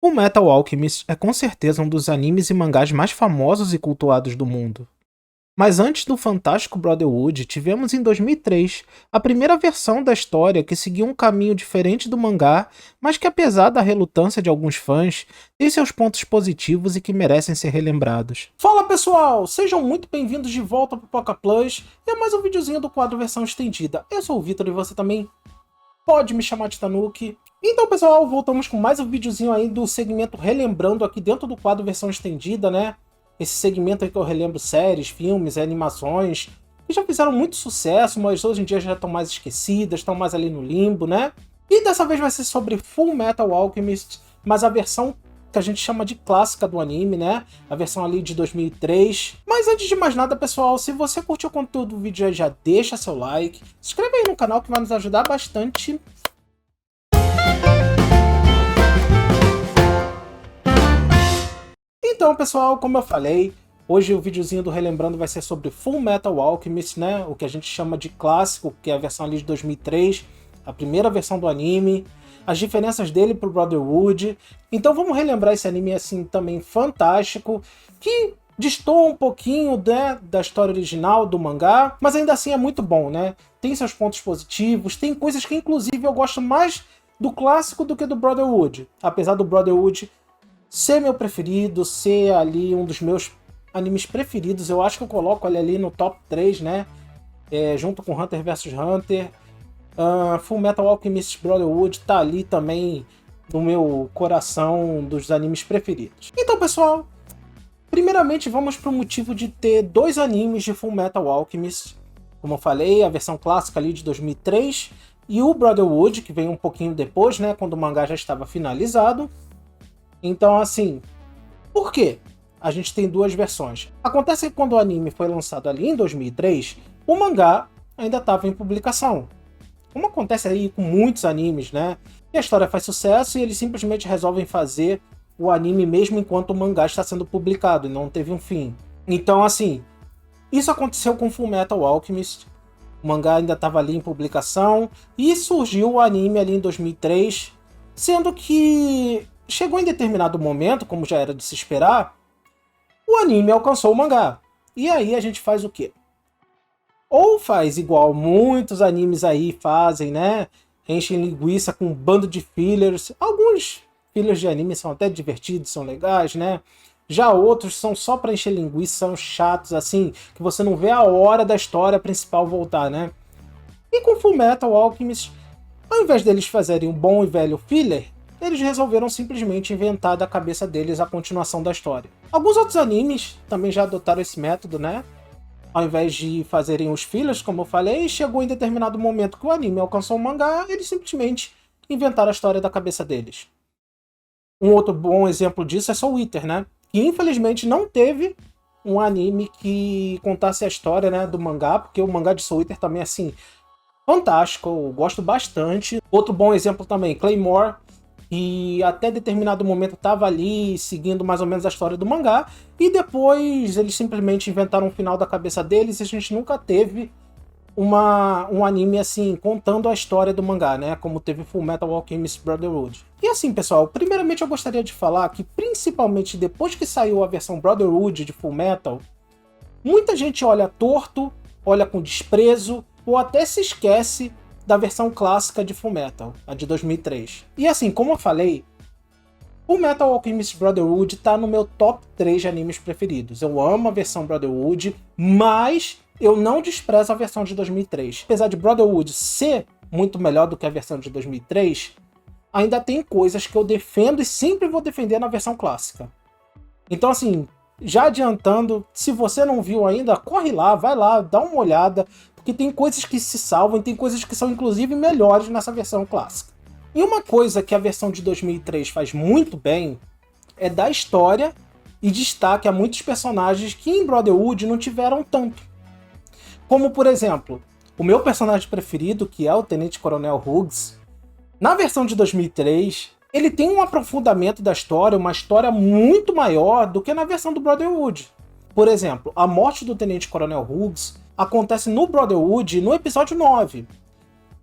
Fullmetal Alchemist é com certeza um dos animes e mangás mais famosos e cultuados do mundo. Mas antes do fantástico Brotherhood, tivemos em 2003 a primeira versão da história que seguiu um caminho diferente do mangá, mas que apesar da relutância de alguns fãs, tem seus pontos positivos e que merecem ser relembrados. Fala pessoal, sejam muito bem-vindos de volta pro Poca Plus e a mais um videozinho do quadro versão estendida. Eu sou o Vitor e você também pode me chamar de Tanuki. Então pessoal, voltamos com mais um videozinho aí do segmento Relembrando aqui dentro do quadro versão estendida, né? Esse segmento aí que eu relembro séries, filmes, animações, que já fizeram muito sucesso, mas hoje em dia já estão mais esquecidas, estão mais ali no limbo, né? E dessa vez vai ser sobre Fullmetal Alchemist, mas a versão que a gente chama de clássica do anime, né? A versão ali de 2003. Mas antes de mais nada, pessoal, se você curtiu o conteúdo do vídeo, já deixa seu like, se inscreve aí no canal que vai nos ajudar bastante. Então, pessoal, como eu falei, hoje o videozinho do Relembrando vai ser sobre Fullmetal Alchemist, né? O que a gente chama de clássico, que é a versão ali de 2003, a primeira versão do anime, as diferenças dele pro Brotherhood. Então vamos relembrar esse anime assim também fantástico, que destoa um pouquinho, né, da história original do mangá, mas ainda assim é muito bom, né? Tem seus pontos positivos, tem coisas que inclusive eu gosto mais do clássico do que do Brotherhood, apesar do Brotherhood ser meu preferido, ser ali um dos meus animes preferidos. Eu acho que eu coloco ele ali no top 3, né? Junto com Hunter vs Hunter. Fullmetal Alchemist Brotherhood tá ali também no meu coração dos animes preferidos. Então, pessoal, primeiramente vamos pro motivo de ter dois animes de Fullmetal Alchemist. Como eu falei, a versão clássica ali de 2003 e o Brotherhood, que veio um pouquinho depois, né? Quando o mangá já estava finalizado. Então, assim, por quê? A gente tem duas versões. Acontece que quando o anime foi lançado ali em 2003, o mangá ainda estava em publicação. Como acontece aí com muitos animes, né? E a história faz sucesso e eles simplesmente resolvem fazer o anime mesmo enquanto o mangá está sendo publicado e não teve um fim. Então, assim, isso aconteceu com Fullmetal Alchemist. O mangá ainda estava ali em publicação e surgiu o anime ali em 2003, sendo que chegou em determinado momento, como já era de se esperar, o anime alcançou o mangá. E aí a gente faz o quê? Ou faz igual muitos animes aí fazem, né? Enchem linguiça com um bando de fillers. Alguns fillers de anime são até divertidos, são legais, né? Já outros são só pra encher linguiça, são chatos, assim, que você não vê a hora da história principal voltar, né? E com Fullmetal Alchemist, ao invés deles fazerem um bom e velho filler, eles resolveram simplesmente inventar da cabeça deles a continuação da história. Alguns outros animes também já adotaram esse método, né? Ao invés de fazerem os fillers, como eu falei, chegou em determinado momento que o anime alcançou o mangá, eles simplesmente inventaram a história da cabeça deles. Um outro bom exemplo disso é Soul Eater, né? Que infelizmente não teve um anime que contasse a história, né, do mangá, porque o mangá de Soul Eater também é assim, fantástico, eu gosto bastante. Outro bom exemplo também, Claymore, e até determinado momento estava ali seguindo mais ou menos a história do mangá, e depois eles simplesmente inventaram um final da cabeça deles e a gente nunca teve um anime assim, contando a história do mangá, né, como teve Fullmetal Alchemist Brotherhood. E assim, pessoal, primeiramente eu gostaria de falar que principalmente depois que saiu a versão Brotherhood de Fullmetal, muita gente olha torto, olha com desprezo, ou até se esquece da versão clássica de Fullmetal, a de 2003. E assim, como eu falei, Fullmetal Alchemist Brotherhood tá no meu top 3 de animes preferidos. Eu amo a versão Brotherhood, mas eu não desprezo a versão de 2003. Apesar de Brotherhood ser muito melhor do que a versão de 2003, ainda tem coisas que eu defendo e sempre vou defender na versão clássica. Então assim, já adiantando, se você não viu ainda, corre lá, vai lá, dá uma olhada, que tem coisas que se salvam e tem coisas que são inclusive melhores nessa versão clássica. E uma coisa que a versão de 2003 faz muito bem é dar história e destaque a muitos personagens que em Brotherhood não tiveram tanto. Como, por exemplo, o meu personagem preferido, que é o Tenente Coronel Hughes, na versão de 2003, ele tem um aprofundamento da história, uma história muito maior do que na versão do Brotherhood. Por exemplo, a morte do Tenente Coronel Hughes acontece no Brotherhood no episódio 9.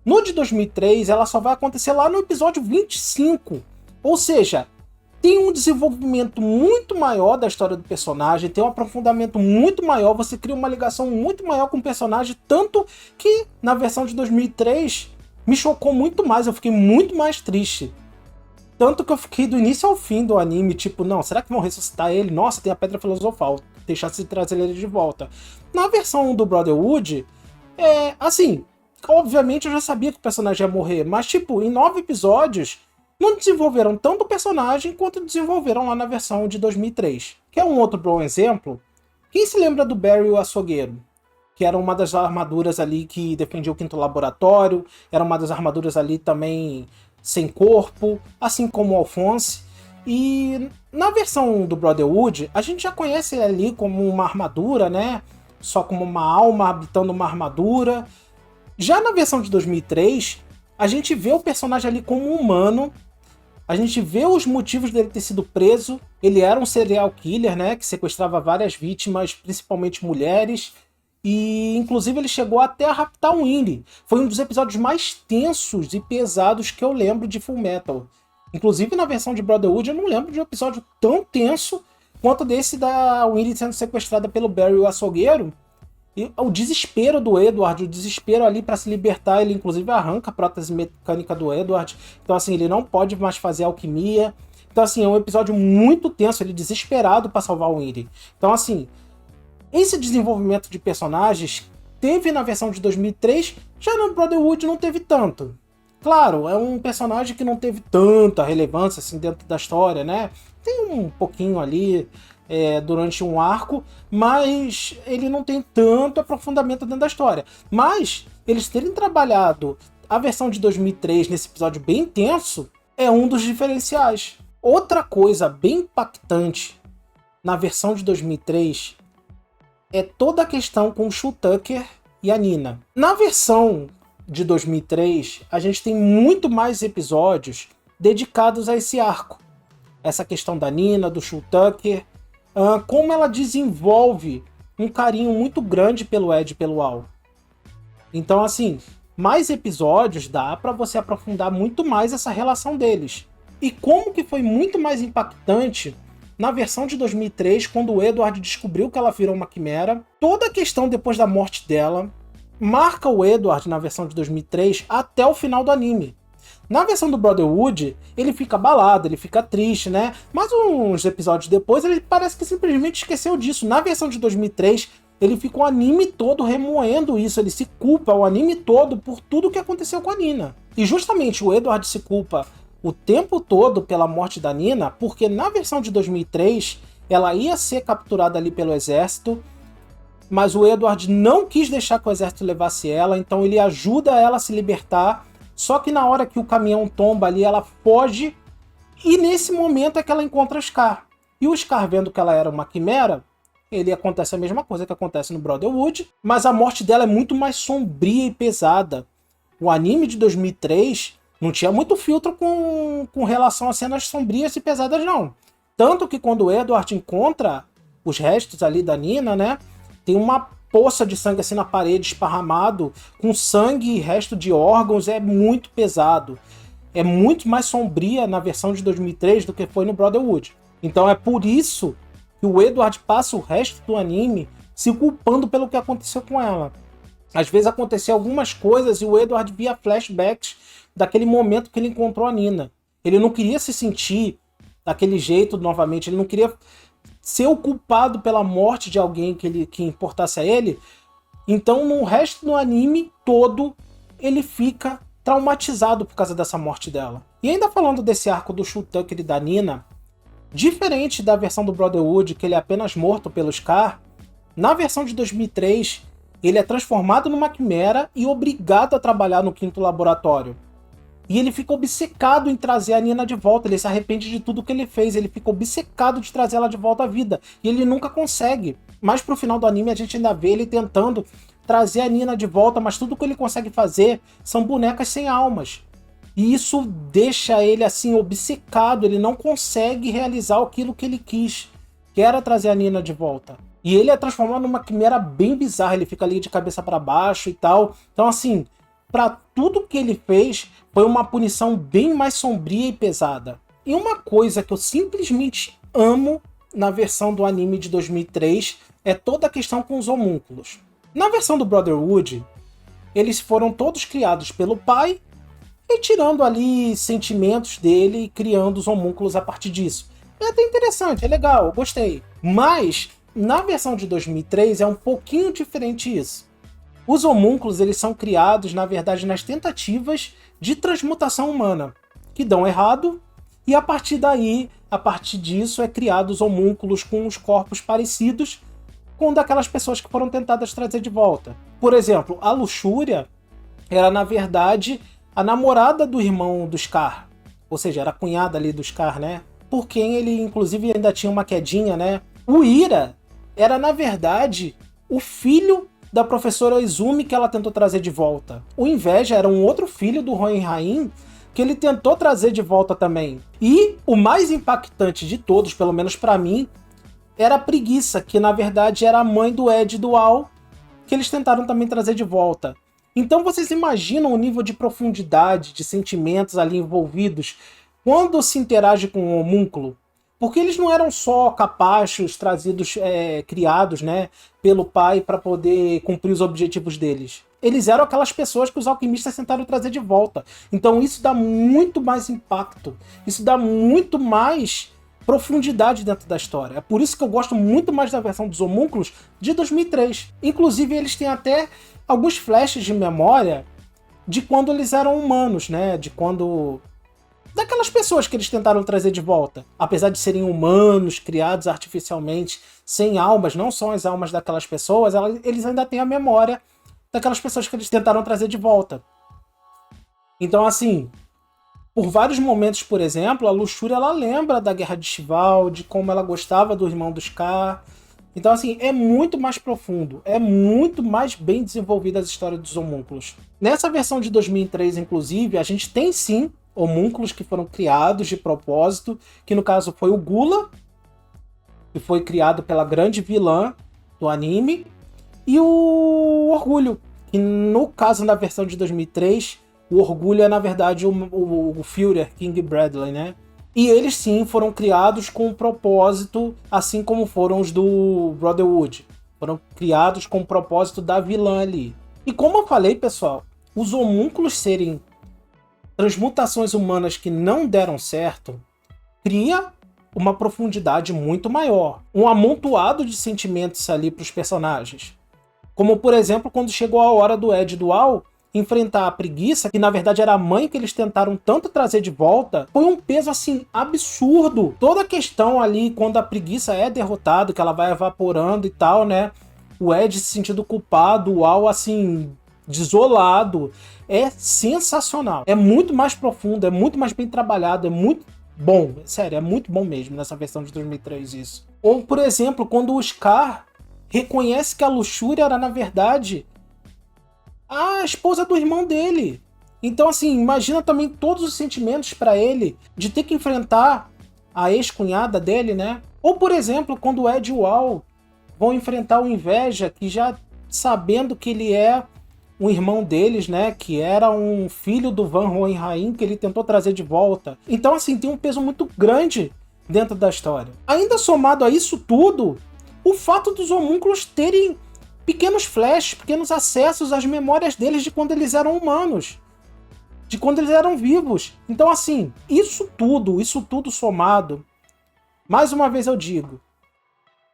No de 2003, ela só vai acontecer lá no episódio 25. Ou seja, tem um desenvolvimento muito maior da história do personagem, tem um aprofundamento muito maior, você cria uma ligação muito maior com o personagem, tanto que na versão de 2003 me chocou muito mais, eu fiquei muito mais triste. Tanto que eu fiquei do início ao fim do anime, tipo, não, será que vão ressuscitar ele? Nossa, tem a Pedra Filosofal, tem chance de trazer ele de volta. Na versão do Brotherhood, assim, obviamente eu já sabia que o personagem ia morrer, mas tipo, em 9 episódios, não desenvolveram tanto o personagem quanto desenvolveram lá na versão de 2003. Que é um outro bom exemplo. Quem se lembra do Barry o Açougueiro? Que era uma das armaduras ali que defendia o quinto laboratório, era uma das armaduras ali também sem corpo, assim como o Alphonse. E na versão do Brotherhood, a gente já conhece ele ali como uma armadura, né? Só como uma alma habitando uma armadura. Já na versão de 2003, a gente vê o personagem ali como um humano, a gente vê os motivos dele ter sido preso. Ele era um serial killer, né, que sequestrava várias vítimas, principalmente mulheres, e inclusive ele chegou até a raptar um Winry. Foi um dos episódios mais tensos e pesados que eu lembro de Fullmetal. Inclusive na versão de Brotherhood eu não lembro de um episódio tão tenso quanto desse da Winry sendo sequestrada pelo Barry o Açougueiro. E o desespero do Edward, o desespero ali para se libertar, ele inclusive arranca a prótese mecânica do Edward. Então assim, ele não pode mais fazer alquimia. Então assim, é um episódio muito tenso, ele desesperado para salvar o Winry. Então assim, esse desenvolvimento de personagens teve na versão de 2003, já no Brotherhood não teve tanto. Claro, é um personagem que não teve tanta relevância assim dentro da história, né? Tem um pouquinho ali durante um arco, mas ele não tem tanto aprofundamento dentro da história. Mas eles terem trabalhado a versão de 2003 nesse episódio bem tenso é um dos diferenciais. Outra coisa bem impactante na versão de 2003 é toda a questão com o Shul Tucker e a Nina. Na versão de 2003, a gente tem muito mais episódios dedicados a esse arco. Essa questão da Nina, do Shul Tucker, como ela desenvolve um carinho muito grande pelo Ed e pelo Al. Então, assim, mais episódios dá pra você aprofundar muito mais essa relação deles. E como que foi muito mais impactante na versão de 2003, quando o Edward descobriu que ela virou uma quimera, toda a questão depois da morte dela marca o Edward na versão de 2003 até o final do anime. Na versão do Brotherhood, ele fica abalado, ele fica triste, né? Mas uns episódios depois, ele parece que simplesmente esqueceu disso. Na versão de 2003, ele fica o anime todo remoendo isso, ele se culpa o anime todo por tudo que aconteceu com a Nina. E justamente o Edward se culpa o tempo todo pela morte da Nina, porque na versão de 2003, ela ia ser capturada ali pelo exército, mas o Edward não quis deixar que o exército levasse ela, então ele ajuda ela a se libertar. Só que na hora que o caminhão tomba ali, ela foge, e nesse momento é que ela encontra Scar. E o Scar, vendo que ela era uma quimera, ele acontece a mesma coisa que acontece no Brotherhood, mas a morte dela é muito mais sombria e pesada. O anime de 2003 não tinha muito filtro com relação a cenas sombrias e pesadas, não. Tanto que quando o Edward encontra os restos ali da Nina, né, tem uma poça de sangue assim na parede, esparramado, com sangue e resto de órgãos, é muito pesado. É muito mais sombria na versão de 2003 do que foi no Brotherhood. Então é por isso que o Edward passa o resto do anime se culpando pelo que aconteceu com ela. Às vezes aconteciam algumas coisas e o Edward via flashbacks daquele momento que ele encontrou a Nina. Ele não queria se sentir daquele jeito novamente, ele não queria ser o culpado pela morte de alguém que importasse a ele. Então no resto do anime todo ele fica traumatizado por causa dessa morte dela. E ainda falando desse arco do Shul Tucker e da Nina, diferente da versão do Brotherhood, que ele é apenas morto pelo Scar, na versão de 2003 ele é transformado numa quimera e obrigado a trabalhar no quinto laboratório. E ele fica obcecado em trazer a Nina de volta, ele se arrepende de tudo que ele fez, ele fica obcecado de trazer ela de volta à vida, e ele nunca consegue. Mas pro final do anime a gente ainda vê ele tentando trazer a Nina de volta, mas tudo que ele consegue fazer são bonecas sem almas. E isso deixa ele assim obcecado, ele não consegue realizar aquilo que ele quis, que era trazer a Nina de volta. E ele é transformado numa quimera bem bizarra, ele fica ali de cabeça para baixo e tal. Então assim, para tudo que ele fez, foi uma punição bem mais sombria e pesada. E uma coisa que eu simplesmente amo na versão do anime de 2003 é toda a questão com os homúnculos. Na versão do Brotherhood, eles foram todos criados pelo pai, retirando ali sentimentos dele e criando os homúnculos a partir disso. É até interessante, é legal, eu gostei. Mas, na versão de 2003, é um pouquinho diferente isso. Os homúnculos, eles são criados, na verdade, nas tentativas de transmutação humana, que dão errado, e a partir daí, a partir disso, é criado os homúnculos com os corpos parecidos com daquelas pessoas que foram tentadas trazer de volta. Por exemplo, a Luxúria era, na verdade, a namorada do irmão do Scar, ou seja, era a cunhada ali do Scar, né? Por quem ele, inclusive, ainda tinha uma quedinha, né? O Ira era, na verdade, o filho da professora Izumi que ela tentou trazer de volta. O Inveja era um outro filho do Hohenheim que ele tentou trazer de volta também. E o mais impactante de todos, pelo menos pra mim, era a Preguiça, que na verdade era a mãe do Ed e do Al, que eles tentaram também trazer de volta. Então vocês imaginam o nível de profundidade, de sentimentos ali envolvidos quando se interage com o homúnculo? Porque eles não eram só capachos trazidos, criados, né, pelo pai para poder cumprir os objetivos deles. Eles eram aquelas pessoas que os alquimistas tentaram trazer de volta. Então isso dá muito mais impacto. Isso dá muito mais profundidade dentro da história. É por isso que eu gosto muito mais da versão dos homúnculos de 2003. Inclusive eles têm até alguns flashes de memória de quando eles eram humanos, né? De quando... daquelas pessoas que eles tentaram trazer de volta. Apesar de serem humanos, criados artificialmente, sem almas, não são as almas daquelas pessoas, eles ainda têm a memória daquelas pessoas que eles tentaram trazer de volta. Então, assim, por vários momentos, por exemplo, a Luxúria, ela lembra da Guerra de Chival, de como ela gostava do irmão do Scar. Então, assim, é muito mais profundo, é muito mais bem desenvolvida a história dos homúnculos. Nessa versão de 2003, inclusive, a gente tem sim homúnculos que foram criados de propósito, que no caso foi o Gula, que foi criado pela grande vilã do anime, e o Orgulho, que no caso na versão de 2003, o Orgulho é na verdade o Führer, King Bradley, né? E eles sim foram criados com um propósito, assim como foram os do Brotherhood. Foram criados com o propósito da vilã ali. E como eu falei, pessoal, os homúnculos serem transmutações humanas que não deram certo, cria uma profundidade muito maior. Um amontoado de sentimentos ali para os personagens. Como, por exemplo, quando chegou a hora do Ed e do Al enfrentar a Preguiça, que na verdade era a mãe que eles tentaram tanto trazer de volta, foi um peso assim absurdo. Toda a questão ali, quando a Preguiça é derrotada, que ela vai evaporando e tal, né? O Ed se sentindo culpado, o Al assim, desolado. É sensacional. É muito mais profundo, é muito mais bem trabalhado, é muito bom. Sério, é muito bom mesmo nessa versão de 2003 isso. Ou, por exemplo, quando o Scar reconhece que a Luxúria era, na verdade, a esposa do irmão dele. Então, assim, imagina também todos os sentimentos para ele de ter que enfrentar a ex-cunhada dele, né? Ou, por exemplo, quando o Ed e o Al vão enfrentar o Inveja, que já sabendo que ele é um irmão deles, né? Que era um filho do Van Hohenheim que ele tentou trazer de volta. Então, assim, tem um peso muito grande dentro da história. Ainda somado a isso tudo, o fato dos homúnculos terem pequenos flashes, pequenos acessos às memórias deles de quando eles eram humanos, de quando eles eram vivos. Então, assim, isso tudo somado, mais uma vez eu digo,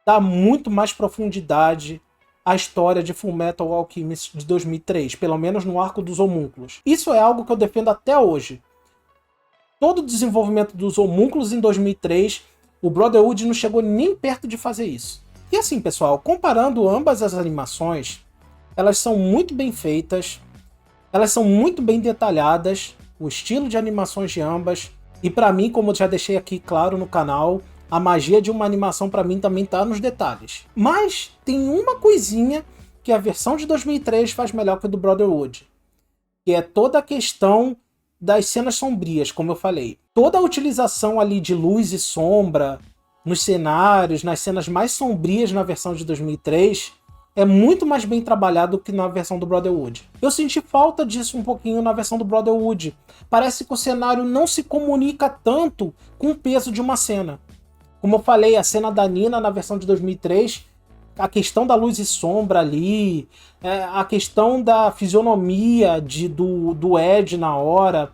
dá muito mais profundidade à história de Fullmetal Alchemist de 2003, pelo menos no arco dos homúnculos. Isso é algo que eu defendo até hoje. Todo o desenvolvimento dos homúnculos em 2003, o Brotherhood não chegou nem perto de fazer isso. E assim, pessoal, comparando ambas as animações, elas são muito bem feitas, elas são muito bem detalhadas, o estilo de animações de ambas, e pra mim, como eu já deixei aqui claro no canal, a magia de uma animação pra mim também tá nos detalhes. Mas tem uma coisinha que a versão de 2003 faz melhor que a do Brotherhood, que é toda a questão das cenas sombrias, como eu falei. Toda a utilização ali de luz e sombra nos cenários, nas cenas mais sombrias na versão de 2003, é muito mais bem trabalhado que na versão do Brotherhood. Eu senti falta disso um pouquinho na versão do Brotherhood. Parece que o cenário não se comunica tanto com o peso de uma cena. Como eu falei, a cena da Nina na versão de 2003, a questão da luz e sombra ali, a questão da fisionomia do Ed na hora,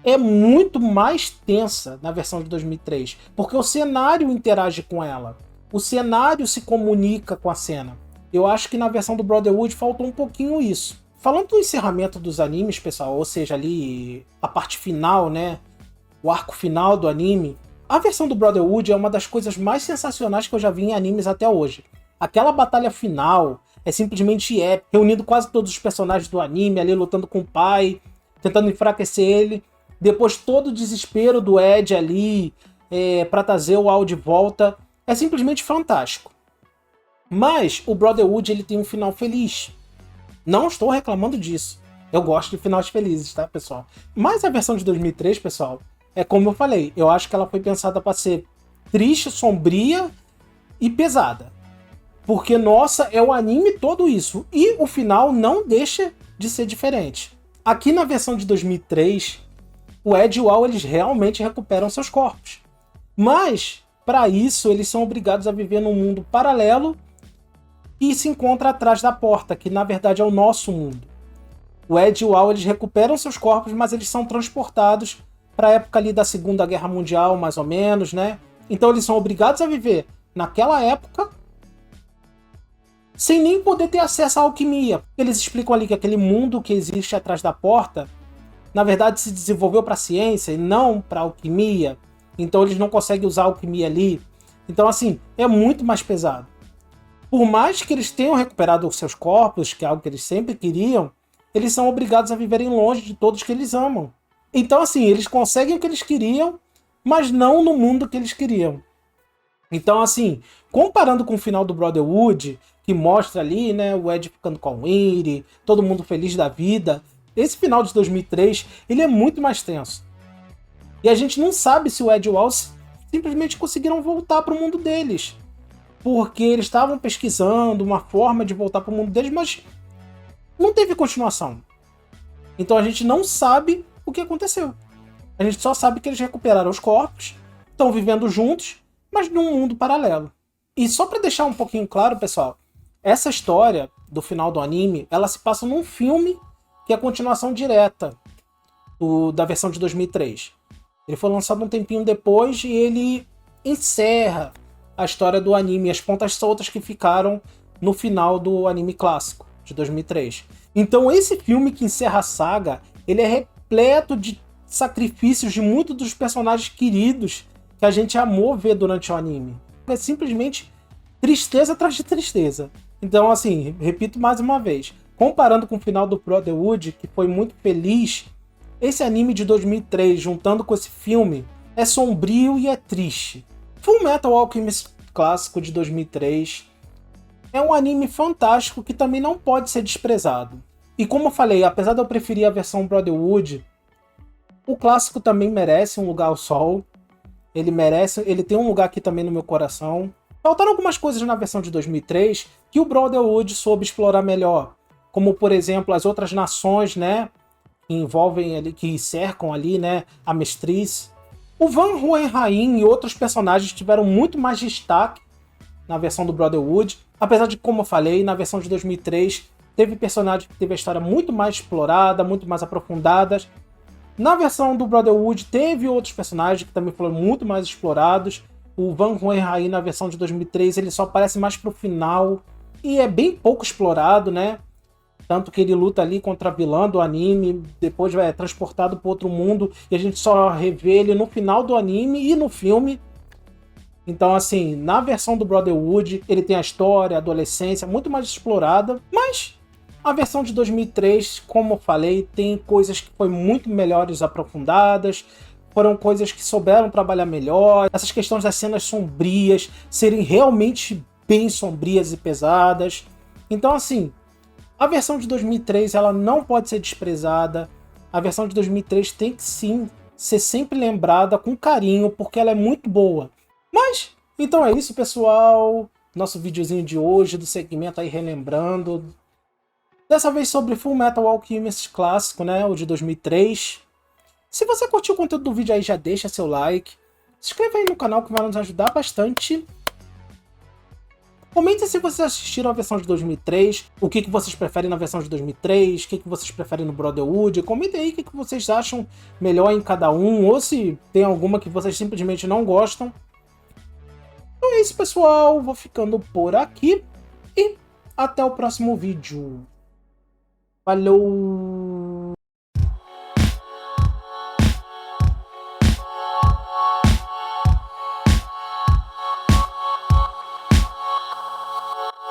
é muito mais tensa na versão de 2003, porque o cenário interage com ela. O cenário se comunica com a cena. Eu acho que na versão do Brotherhood faltou um pouquinho isso. Falando do encerramento dos animes, pessoal, ou seja, ali a parte final, né? O arco final do anime. A versão do Brotherhood é uma das coisas mais sensacionais que eu já vi em animes até hoje. Aquela batalha final é simplesmente épica, reunindo quase todos os personagens do anime ali, lutando com o pai, tentando enfraquecer ele. Depois todo o desespero do Ed ali para trazer o Al de volta. É simplesmente fantástico. Mas o Brotherhood ele tem um final feliz. Não estou reclamando disso. Eu gosto de finais felizes, tá, pessoal? Mas a versão de 2003, pessoal, é como eu falei. Eu acho que ela foi pensada para ser triste, sombria e pesada. Porque, nossa, é o anime todo isso. E o final não deixa de ser diferente. Aqui na versão de 2003, o Ed e o Al eles realmente recuperam seus corpos. Mas, para isso, eles são obrigados a viver num mundo paralelo e se encontra atrás da porta, que na verdade é o nosso mundo. O Ed e o Al eles recuperam seus corpos, mas eles são transportados para a época ali da Segunda Guerra Mundial, mais ou menos, né? Então eles são obrigados a viver naquela época sem nem poder ter acesso à alquimia. Eles explicam ali que aquele mundo que existe atrás da porta, na verdade se desenvolveu para a ciência e não para a alquimia. Então eles não conseguem usar a alquimia ali. Então assim, é muito mais pesado. Por mais que eles tenham recuperado os seus corpos, que é algo que eles sempre queriam, eles são obrigados a viverem longe de todos que eles amam. Então assim, eles conseguem o que eles queriam, mas não no mundo que eles queriam. Então assim, comparando com o final do Brotherhood, que mostra ali, né, o Ed ficando com a Winry, todo mundo feliz da vida, esse final de 2003, ele é muito mais tenso. E a gente não sabe se o Ed e o Al simplesmente conseguiram voltar para o mundo deles. Porque eles estavam pesquisando uma forma de voltar para o mundo deles, mas não teve continuação. Então a gente não sabe o que aconteceu. A gente só sabe que eles recuperaram os corpos, estão vivendo juntos, mas num mundo paralelo. E só para deixar um pouquinho claro, pessoal, essa história do final do anime, ela se passa num filme que é a continuação direta da versão de 2003. Ele foi lançado um tempinho depois e ele encerra a história do anime, as pontas soltas que ficaram no final do anime clássico de 2003. Então esse filme que encerra a saga, ele é repleto de sacrifícios de muitos dos personagens queridos que a gente amou ver durante o anime. É simplesmente tristeza atrás de tristeza. Então assim, repito mais uma vez, comparando com o final do Brotherhood, que foi muito feliz, esse anime de 2003, juntando com esse filme, é sombrio e é triste. Fullmetal Alchemist clássico de 2003 é um anime fantástico que também não pode ser desprezado. E como eu falei, apesar de eu preferir a versão Brotherhood, o clássico também merece um lugar ao sol. Ele tem um lugar aqui também no meu coração. Faltaram algumas coisas na versão de 2003 que o Brotherhood soube explorar melhor, como por exemplo as outras nações, né, que envolvem ali, que cercam ali, né, a Mestriz. O Van Hohenheim e outros personagens tiveram muito mais destaque na versão do Brotherhood, apesar de, como eu falei, na versão de 2003 teve personagens que teve a história muito mais explorada, muito mais aprofundada. Na versão do Brotherhood teve outros personagens que também foram muito mais explorados. O Van Hohenheim na versão de 2003 ele só aparece mais pro final e é bem pouco explorado, né? Tanto que ele luta ali contra a vilã do anime, depois é transportado para outro mundo e a gente só revê ele no final do anime e no filme. Então, assim, na versão do Brotherhood, ele tem a história, a adolescência, muito mais explorada, mas a versão de 2003, como eu falei, tem coisas que foram muito melhores aprofundadas, foram coisas que souberam trabalhar melhor, essas questões das cenas sombrias serem realmente bem sombrias e pesadas. Então, assim, a versão de 2003 ela não pode ser desprezada. A versão de 2003 tem que sim ser sempre lembrada com carinho, porque ela é muito boa. Mas, então é isso, pessoal. nosso videozinho de hoje, do segmento aí relembrando. Dessa vez sobre Full Metal Alchemist clássico, né, o de 2003. Se você curtiu o conteúdo do vídeo aí, já deixa seu like. Se inscreva aí no canal que vai nos ajudar bastante. Comente se vocês assistiram a versão de 2003, o que vocês preferem na versão de 2003, o que vocês preferem no Brotherhood. Comentem aí o que vocês acham melhor em cada um, ou se tem alguma que vocês simplesmente não gostam. Então é isso, pessoal. Vou ficando por aqui e até o próximo vídeo. Falou!